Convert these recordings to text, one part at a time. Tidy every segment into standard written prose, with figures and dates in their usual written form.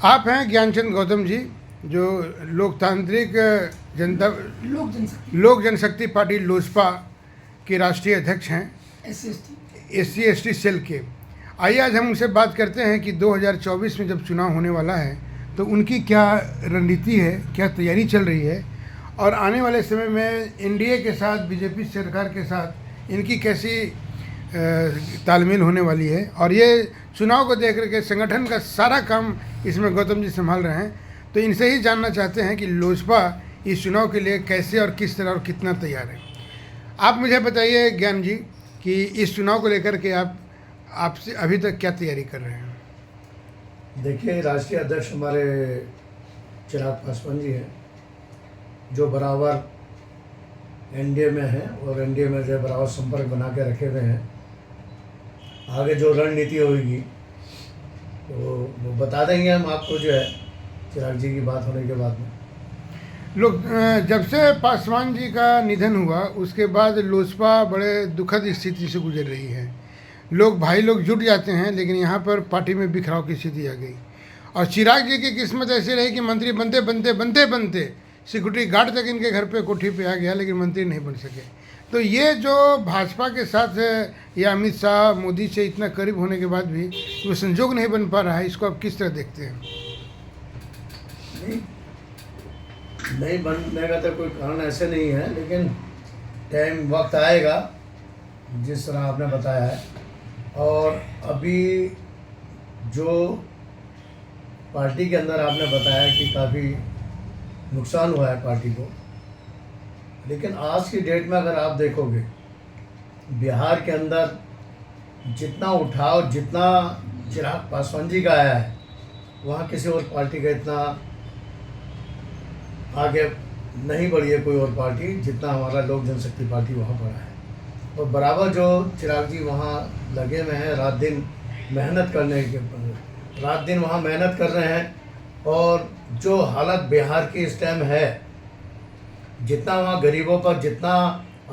आप हैं ज्ञानचंद गौतम जी, जो लोकतांत्रिक जनता लोक जनशक्ति पार्टी लोजपा के राष्ट्रीय अध्यक्ष हैं, SC/ST सेल के। आइए आज हम उनसे बात करते हैं कि 2024 में जब चुनाव होने वाला है तो उनकी क्या रणनीति है, क्या तैयारी चल रही है और आने वाले समय में एनडीए के साथ, बीजेपी सरकार के साथ इनकी कैसी तालमेल होने वाली है। और ये चुनाव को देख करके संगठन का सारा काम इसमें गौतम जी संभाल रहे हैं, तो इनसे ही जानना चाहते हैं कि लोजपा इस चुनाव के लिए कैसे और किस तरह और कितना तैयार है। आप मुझे बताइए ज्ञान जी कि इस चुनाव को लेकर के आपसे अभी तक क्या तैयारी कर रहे हैं। देखिए, राष्ट्रीय अध्यक्ष हमारे चिराग पासवान जी हैं, जो बराबर एनडीए में हैं और एनडीए में जो बराबर संपर्क बना के रखे हुए हैं। आगे जो रणनीति होगी तो वो बता देंगे हम आपको, जो है चिराग जी की बात होने के बाद में। लोग जब से पासवान जी का निधन हुआ उसके बाद लोजपा बड़े दुखद स्थिति से गुजर रही है। भाई लोग जुट जाते हैं, लेकिन यहाँ पर पार्टी में बिखराव की स्थिति आ गई। और चिराग जी की किस्मत ऐसी रही कि मंत्री बनते सिक्योरिटी गार्ड तक इनके घर पे कोठी पे आ गया, लेकिन मंत्री नहीं बन सके। तो ये जो भाजपा के साथ या अमित शाह, मोदी से इतना करीब होने के बाद भी वो संजोग नहीं बन पा रहा है, इसको आप किस तरह देखते हैं? नहीं बनने का तो कोई कारण ऐसे नहीं है, लेकिन टाइम वक्त आएगा जिस तरह आपने बताया है। और अभी जो पार्टी के अंदर आपने बताया कि काफ़ी नुकसान हुआ है पार्टी को, लेकिन आज की डेट में अगर आप देखोगे बिहार के अंदर जितना उठाव, जितना चिराग पासवान जी का आया है, वहाँ किसी और पार्टी का इतना आगे नहीं बढ़ी है कोई और पार्टी, जितना हमारा लोक जनशक्ति पार्टी वहाँ बढ़ा है। और बराबर जो चिराग जी वहाँ लगे हुए हैं, रात दिन मेहनत वहाँ मेहनत कर रहे हैं। और जो हालत बिहार की इस टाइम है, जितना वहाँ गरीबों पर जितना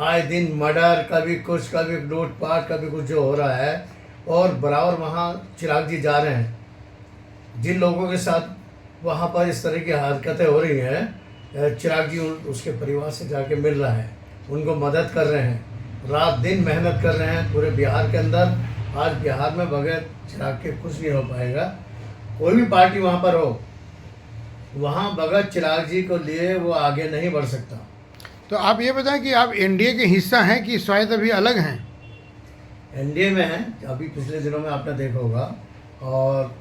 आए दिन मर्डर, कभी कुछ, कभी लूटपाट, कभी कुछ जो हो रहा है, और बराबर वहाँ चिराग जी जा रहे हैं। जिन लोगों के साथ वहाँ पर इस तरह की हरकतें हो रही हैं, चिराग जी उसके परिवार से जाके मिल रहा है, उनको मदद कर रहे हैं, रात दिन मेहनत कर रहे हैं पूरे बिहार के अंदर। आज बिहार में बगैर चिराग के कुछ नहीं हो पाएगा। कोई भी पार्टी वहाँ पर हो, वहाँ बगैर चिराग जी को लिए वो आगे नहीं बढ़ सकता। तो आप ये बताएं कि आप एनडीए के हिस्सा हैं कि शायद अभी अलग हैं? एनडीए में हैं। अभी पिछले दिनों में आपने देखा होगा, और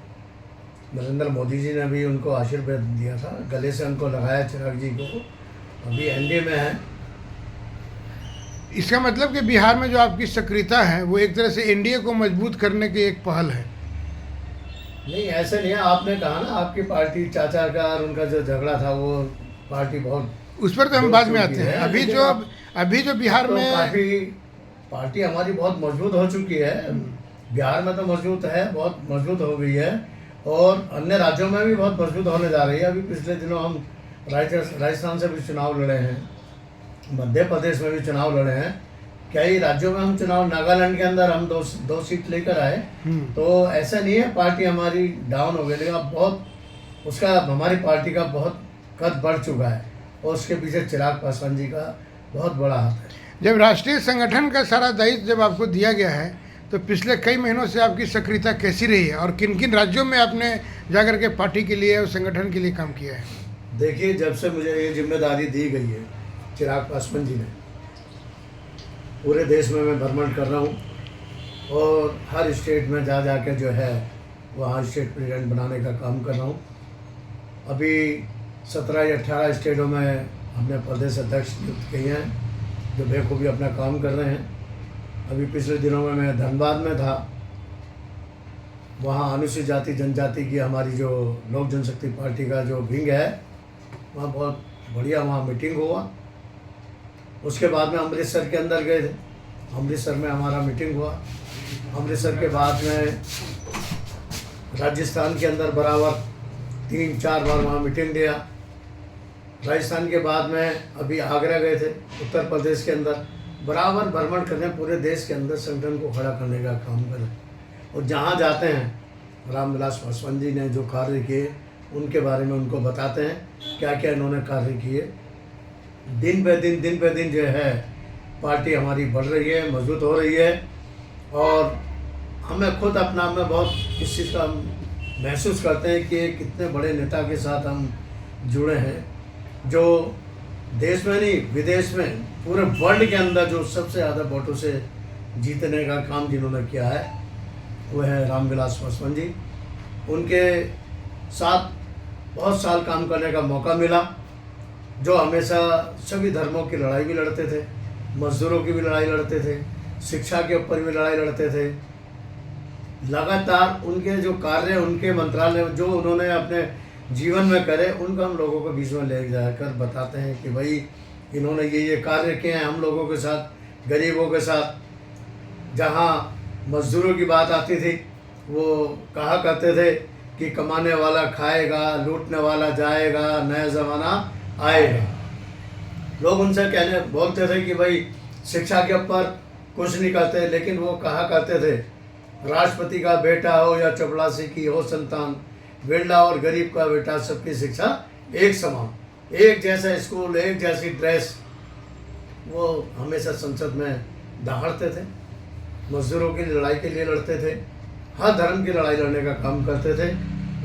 नरेंद्र मोदी जी ने भी उनको आशीर्वाद दिया था, गले से उनको लगाया चिराग जी को। अभी एनडीए में हैं। इसका मतलब कि बिहार में जो आपकी सक्रियता है वो एक तरह से एनडीए को मजबूत करने की एक पहल है? नहीं, ऐसे नहीं है। आपने कहा ना, आपकी पार्टी चाचा का और उनका जो झगड़ा था, वो पार्टी बहुत, उस पर तो हम बाद में आते हैं। अभी जो बिहार तो में काफ़ी पार्टी हमारी बहुत मजबूत हो चुकी है। बिहार में तो मजबूत है, बहुत मजबूत हो गई है, और अन्य राज्यों में भी बहुत मजबूत होने जा रही है। अभी पिछले दिनों हम राजस्थान से भी चुनाव लड़े हैं, मध्य प्रदेश में भी चुनाव लड़े हैं, कई राज्यों में हम चुनाव, नागालैंड के अंदर हम दो सीट लेकर आए। तो ऐसा नहीं है पार्टी हमारी डाउन हो गई, लेकिन अब बहुत उसका, हमारी पार्टी का बहुत कद बढ़ चुका है, और उसके पीछे चिराग पासवान जी का बहुत बड़ा हाथ है। जब राष्ट्रीय संगठन का सारा दायित्व जब आपको दिया गया है, तो पिछले कई महीनों से आपकी सक्रियता कैसी रही है और किन किन राज्यों में आपने जाकर के पार्टी के लिए और संगठन के लिए काम किया है? देखिए, जब से मुझे ये जिम्मेदारी दी गई है चिराग पासवान जी ने, पूरे देश में मैं भ्रमण कर रहा हूँ, और हर स्टेट में जा के जो है वहाँ स्टेट प्रेसिडेंट बनाने का काम कर रहा हूँ। अभी 17 या 18 स्टेटों में हमने प्रदेश अध्यक्ष नियुक्त किए हैं, जो बेखूबी अपना काम कर रहे हैं। अभी पिछले दिनों में मैं धनबाद में था, वहाँ अनुसूचित जाति जनजाति की हमारी जो लोक जनशक्ति पार्टी का जो विंग है, वहाँ बहुत बढ़िया वहाँ मीटिंग हुआ। उसके बाद में अमृतसर के अंदर गए थे, अमृतसर में हमारा मीटिंग हुआ। अमृतसर के बाद में राजस्थान के अंदर बराबर 3-4 बार वहाँ मीटिंग दिया। राजस्थान के बाद में अभी आगरा गए थे, उत्तर प्रदेश के अंदर बराबर भ्रमण करने, पूरे देश के अंदर संगठन को खड़ा करने का काम करें। और जहाँ जाते हैं, रामविलास पासवान जी ने जो कार्य किए उनके बारे में उनको बताते हैं क्या क्या इन्होंने कार्य किए। दिन पे दिन जो है पार्टी हमारी बढ़ रही है, मजबूत हो रही है, और हमें खुद अपना में बहुत इस चीज़ का महसूस करते हैं कि कितने बड़े नेता के साथ हम जुड़े हैं, जो देश में नहीं विदेश में पूरे वर्ल्ड के अंदर जो सबसे ज़्यादा वोटों से जीतने का काम जिन्होंने किया है वो है रामविलास पासवान जी। उनके साथ बहुत साल काम करने का मौका मिला, जो हमेशा सभी धर्मों की लड़ाई भी लड़ते थे, मजदूरों की भी लड़ाई लड़ते थे, शिक्षा के ऊपर भी लड़ाई लड़ते थे। लगातार उनके जो कार्य, उनके मंत्रालय जो उन्होंने अपने जीवन में करे, उनको हम लोगों के बीच में ले जाकर बताते हैं कि भाई इन्होंने ये कार्य किए हैं हम लोगों के साथ, गरीबों के साथ। जहाँ मजदूरों की बात आती थी वो कहा करते थे कि कमाने वाला खाएगा, लूटने वाला जाएगा, नया ज़माना आएगा। लोग उनसे कहने बोलते थे कि भाई शिक्षा के ऊपर कुछ नहीं करते, लेकिन वो कहा करते थे राष्ट्रपति का बेटा हो या चपड़ासी की हो संतान, बिरला और गरीब का बेटा, सबकी शिक्षा एक समान, एक जैसा स्कूल, एक जैसी ड्रेस। वो हमेशा संसद में दहाड़ते थे, मजदूरों की लड़ाई के लिए लड़ते थे, हर धर्म की लड़ाई लड़ने का काम करते थे।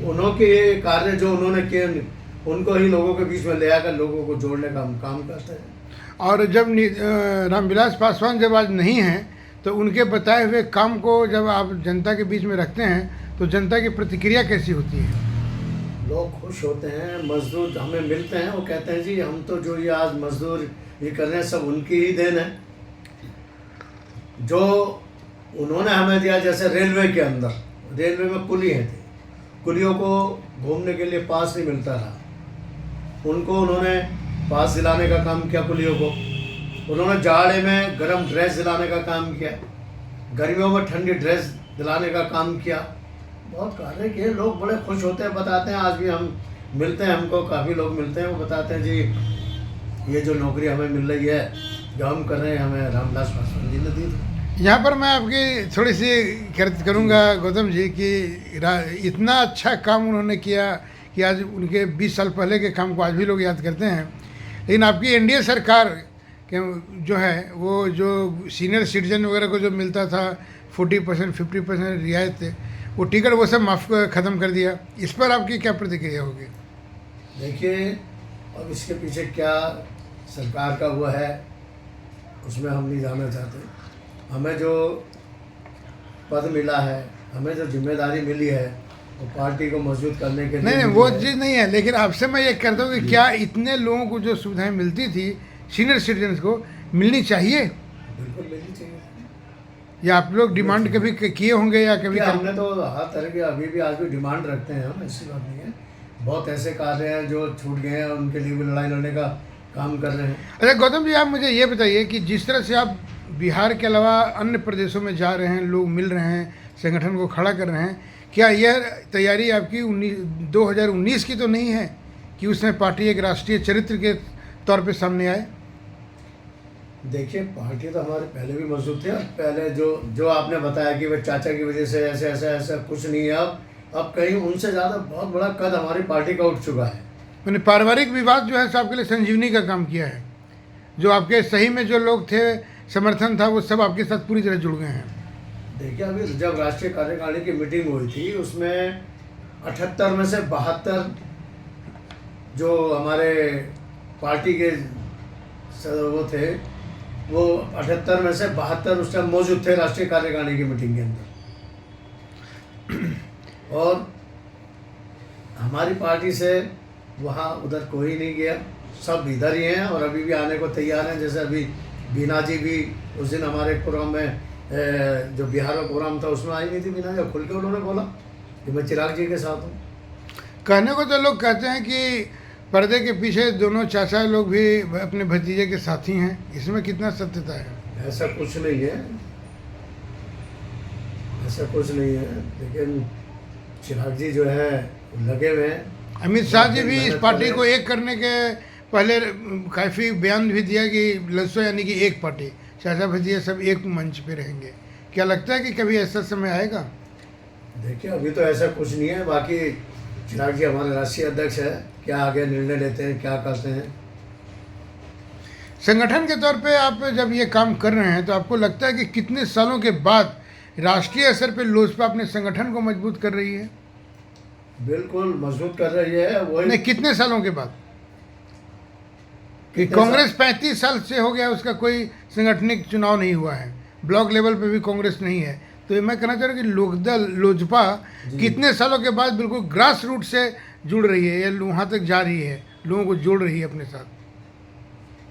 उन्होंने ये कार्य जो उन्होंने किए उनको ही लोगों के बीच में ले आकर लोगों को जोड़ने का हम काम करते हैं। और जब रामविलास पासवान जब आज नहीं हैं तो उनके बताए हुए काम को जब आप जनता के बीच में रखते हैं तो जनता की प्रतिक्रिया कैसी होती है? लोग खुश होते हैं। मजदूर हमें मिलते हैं, वो कहते हैं जी हम तो जो ये आज मजदूर ये कर रहे हैं सब उनकी ही देन है, जो उन्होंने हमें दिया। जैसे रेलवे के अंदर, रेलवे में कुलियाँ थी, कुलियों को घूमने के लिए पास नहीं मिलता था, उनको उन्होंने पास दिलाने का काम किया। कुलियों को उन्होंने जाड़े में गर्म ड्रेस दिलाने का काम किया, गर्मियों में ठंडी ड्रेस दिलाने का काम किया। बहुत कार्य किए, लोग बड़े खुश होते हैं, बताते हैं। आज भी हम मिलते हैं, हमको काफ़ी लोग मिलते हैं, वो बताते हैं जी ये जो नौकरी हमें मिल रही है, जो हम कर रहे हैं, हमें रामविलास पासवान जी ने दी थी। यहाँ पर मैं आपकी थोड़ी सी करूँगा गौतम जी कि इतना अच्छा काम उन्होंने किया कि आज उनके 20 साल पहले के काम को आज भी लोग याद करते हैं। लेकिन आपकी एनडीए सरकार के जो है वो जो सीनियर सिटीजन वगैरह को जो मिलता था 40% 50% रियायत, वो टिकट वो सब माफ़ ख़त्म कर दिया। इस पर आपकी क्या प्रतिक्रिया होगी? देखिए अब इसके पीछे क्या सरकार का हुआ है उसमें हम नहीं जानना चाहते। हमें जो पद मिला है, हमें जो जिम्मेदारी मिली है वो पार्टी को मजबूत करने के लिए नहीं वो चीज़ नहीं है, लेकिन आपसे मैं ये कहता हूँ कि क्या इतने लोगों को जो सुविधाएं मिलती थी सीनियर सिटीजन्स को मिलनी चाहिए? बिल्कुल मिलनी चाहिए। या आप लोग डिमांड कभी किए होंगे या कभी? हमने तो हर तरह के अभी भी आज भी डिमांड रखते हैं हम, ऐसी बात नहीं है। बहुत ऐसे कार्य हैं जो छूट गए हैं, उनके लिए भी लड़ाई लड़ने का काम कर रहे हैं। अच्छा गौतम जी, आप मुझे ये बताइए कि जिस तरह से आप बिहार के अलावा अन्य प्रदेशों में जा रहे हैं, लोग मिल रहे हैं, संगठन को खड़ा कर रहे हैं, क्या यह तैयारी आपकी 2019 की तो नहीं है कि उसमें पार्टी एक राष्ट्रीय चरित्र के तौर पे सामने आए? देखिए पार्टी तो हमारे पहले भी मौजूद थे। पहले जो आपने बताया कि वह चाचा की वजह से ऐसे ऐसा कुछ नहीं है। अब कहीं उनसे ज़्यादा बहुत बड़ा कद हमारी पार्टी का उठ चुका है। मैंने पारिवारिक विवाद जो है सो आपके लिए संजीवनी का काम किया है। जो आपके सही में जो लोग थे, समर्थन था, वो सब आपके साथ पूरी तरह जुड़ गए हैं। देखिए अभी जब राष्ट्रीय कार्यकारिणी की मीटिंग हुई थी उसमें 78 में से 72 जो हमारे पार्टी के वो थे, वो 78 में से 72 उस टाइम मौजूद थे राष्ट्रीय कार्यकारिणी की मीटिंग के अंदर। और हमारी पार्टी से वहाँ उधर कोई नहीं गया, सब इधर ही हैं और अभी भी आने को तैयार हैं। जैसे अभी बीना जी भी उस दिन हमारे प्रोग्राम में जो बिहार का प्रोग्राम था उसमें आई नहीं थी बीना जी, खुल के उन्होंने बोला कि मैं चिराग जी के साथ हूँ। कहने को तो लोग कहते हैं कि पर्दे के पीछे दोनों चाचा लोग भी अपने भतीजे के साथी हैं, इसमें कितना सत्यता है? ऐसा कुछ नहीं है, ऐसा कुछ नहीं है। लेकिन चिराग जी जो है लगे हुए हैं। अमित शाह जी भी इस पार्टी को एक करने के पहले काफ़ी बयान भी दिया कि लसो यानी कि एक पार्टी, चाचा भतीजे सब एक मंच पे रहेंगे। क्या लगता है कि कभी ऐसा समय आएगा? देखिए अभी तो ऐसा कुछ नहीं है। बाकी चिराग जी हमारे राष्ट्रीय अध्यक्ष है, क्या आगे निर्णय लेते हैं, क्या करते हैं। संगठन के तौर पे आप जब ये काम कर रहे हैं तो आपको लगता है कि कितने सालों के बाद राष्ट्रीय स्तर पे लोजपा अपने संगठन को मजबूत कर रही है? बिल्कुल मजबूत कर रही है। वही नहीं, कितने सालों के बाद? कि कितने कांग्रेस 35 साल से हो गया, उसका कोई संगठनिक चुनाव नहीं हुआ है, ब्लॉक लेवल पे भी कांग्रेस नहीं है, तो ये मैं कहना चाह रहा हूँ कि लोकदल लोजपा कितने सालों के बाद बिल्कुल ग्रास रूट से जुड़ रही है, या वहाँ तक जा रही है, लोगों को जोड़ रही है अपने साथ?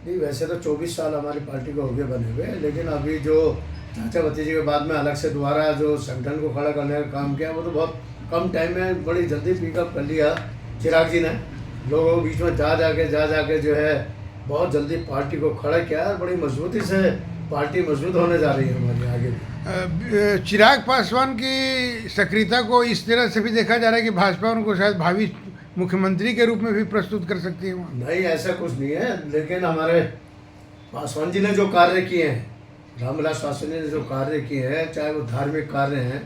नहीं, वैसे तो 24 साल हमारी पार्टी को हो गए बने हुए, लेकिन अभी जो चाचा भतीजे के बाद में अलग से दोबारा जो संगठन को खड़ा करने का काम किया, वो तो बहुत कम टाइम में बड़ी जल्दी पिकअप कर लिया चिराग जी ने। लोगों के बीच में जा जाके जो है बहुत जल्दी पार्टी को खड़ा किया, और बड़ी मजबूती से पार्टी मजबूत होने जा रही है हमारी आगे भी। चिराग पासवान की सक्रियता को इस तरह से भी देखा जा रहा है कि भाजपा उनको शायद भावी मुख्यमंत्री के रूप में भी प्रस्तुत कर सकती है वहाँ? नहीं, ऐसा कुछ नहीं है, लेकिन हमारे पासवान जी ने जो कार्य किए हैं, रामविलास पासवान जी ने जो कार्य किए हैं, चाहे वो धार्मिक कार्य हैं,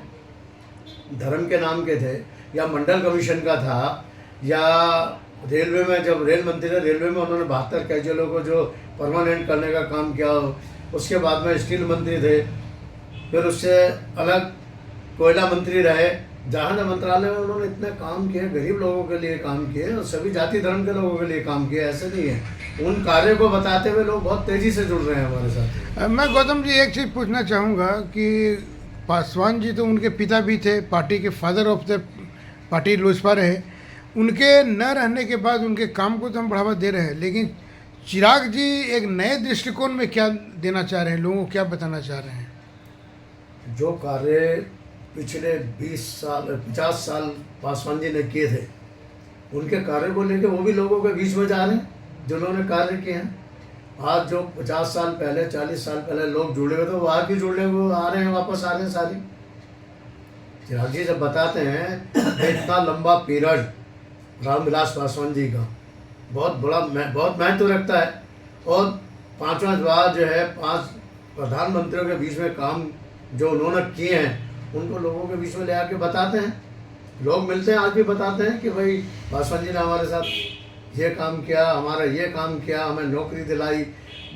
धर्म के नाम के थे, या मंडल कमीशन का था, या रेलवे में जब रेल मंत्री थे, रेलवे में उन्होंने 72 कैजुअलों को जो परमानेंट करने का काम किया, उसके बाद में स्टील मंत्री थे, फिर उससे अलग कोयला मंत्री रहे, जहाँ मंत्रालय में उन्होंने इतने काम किए, गरीब लोगों के लिए काम किए और सभी जाति धर्म के लोगों के लिए काम किए। ऐसे नहीं है, उन कार्यों को बताते हुए लोग बहुत तेज़ी से जुड़ रहे हैं हमारे साथ। मैं गौतम जी एक चीज़ पूछना चाहूँगा कि पासवान जी तो उनके पिता भी थे, पार्टी के father of the party Lojpa रहे, उनके न रहने के बाद उनके काम को तो हम बढ़ावा दे रहे हैं, लेकिन चिराग जी एक नए दृष्टिकोण में क्या देना चाह रहे हैं, लोगों को क्या बताना चाह रहे हैं? जो कार्य पिछले 50 साल पासवान जी ने किए थे, उनके कार्य को लेकर वो भी लोगों के बीच में जा रहे हैं, जो उन्होंने कार्य किए हैं। आज जो 50 साल पहले 40 साल पहले लोग जुड़े हुए थे, वो आज भी जुड़े हुए आ रहे हैं, वापस आ रहे हैं सारी। चिराग जी जब बताते हैं इतना लंबा पीरियड रामविलास पासवान जी का बहुत महत्व रखता है, और 5वां बार जो है 5 प्रधानमंत्रियों के बीच में काम जो उन्होंने किए हैं, उनको लोगों के बीच में ले आके बताते हैं। लोग मिलते हैं, आज भी बताते हैं कि भाई पासवान जी ने हमारे साथ ये काम किया, हमारा ये काम किया, हमें नौकरी दिलाई।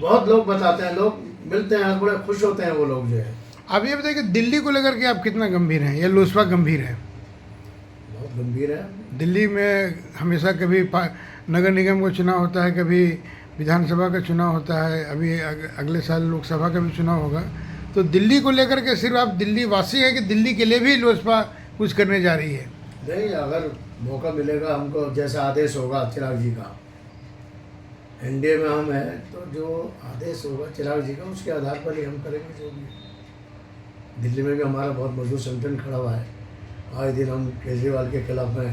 बहुत लोग बताते हैं, लोग मिलते हैं, बड़े खुश होते हैं वो लोग जो है। आप ये बताइए कि दिल्ली को लेकर के आप कितना गंभीर हैं, या लोजपा गंभीर है? बहुत गंभीर है। दिल्ली में हमेशा कभी नगर निगम का चुनाव होता है, कभी विधानसभा का चुनाव होता है, अभी अगले साल लोकसभा का भी चुनाव होगा, तो दिल्ली को लेकर के सिर्फ आप दिल्ली वासी है कि दिल्ली के लिए भी लोजपा कुछ करने जा रही है? नहीं, अगर मौका मिलेगा हमको, जैसा आदेश होगा चिराग जी का, एनडीए में हम हैं, तो जो आदेश होगा चिराग जी का, उसके आधार पर ही हम करेंगे जो भी। दिल्ली में भी हमारा बहुत मजबूत संगठन खड़ा हुआ है। आए दिन हम केजरीवाल के खिलाफ में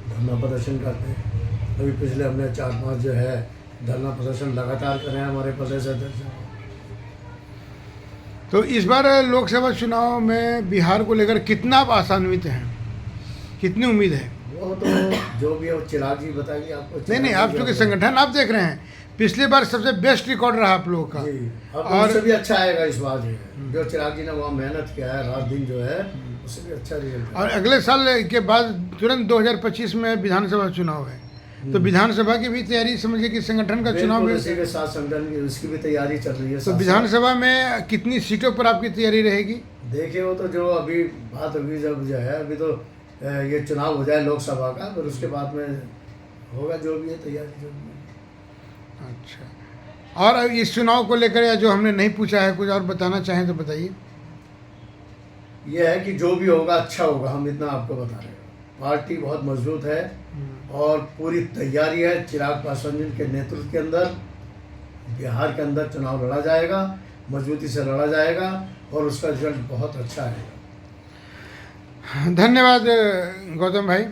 धरना प्रदर्शन करते हैं। अभी पिछले हमने 4-5 जो है धरना प्रदर्शन लगातार कर रहे हैं हमारे प्रदेश अध्यक्ष। तो इस बार लोकसभा चुनाव में बिहार को लेकर कितना आप आशान्वित हैं, कितनी उम्मीद है? वो तो जो भी है चिराग जी बताएंगे आपको। नहीं, आप चूँकि संगठन आप देख रहे हैं, पिछली बार सबसे बेस्ट रिकॉर्ड रहा आप लोगों का, और उससे भी अच्छा आएगा इस बार जो चिराग जी ने वहाँ मेहनत किया है रात दिन जो है, उससे भी अच्छा रिजल्ट। और अगले साल के बाद तुरंत 2025 में विधानसभा चुनाव है, तो विधानसभा की भी तैयारी समझिए कि संगठन का चुनाव में इसी के साथ संगठन की उसकी भी तैयारी चल रही है। तो विधानसभा में कितनी सीटों पर आपकी तैयारी रहेगी? देखिए, वो तो जो अभी बात होगी जब जो है, अभी तो ये चुनाव हो जाए लोकसभा का, फिर उसके बाद में होगा जो भी है तैयारी जो भी है। अच्छा, और अब इस चुनाव को लेकर या जो हमने नहीं पूछा है, कुछ और बताना चाहें तो बताइए। ये है कि जो भी होगा अच्छा होगा, हम इतना आपको बता रहे हैं। पार्टी बहुत मजबूत है और पूरी तैयारी है। चिराग पासवान जी के नेतृत्व के अंदर बिहार के अंदर चुनाव लड़ा जाएगा, मजबूती से लड़ा जाएगा, और उसका रिजल्ट बहुत अच्छा आएगा। धन्यवाद गौतम भाई।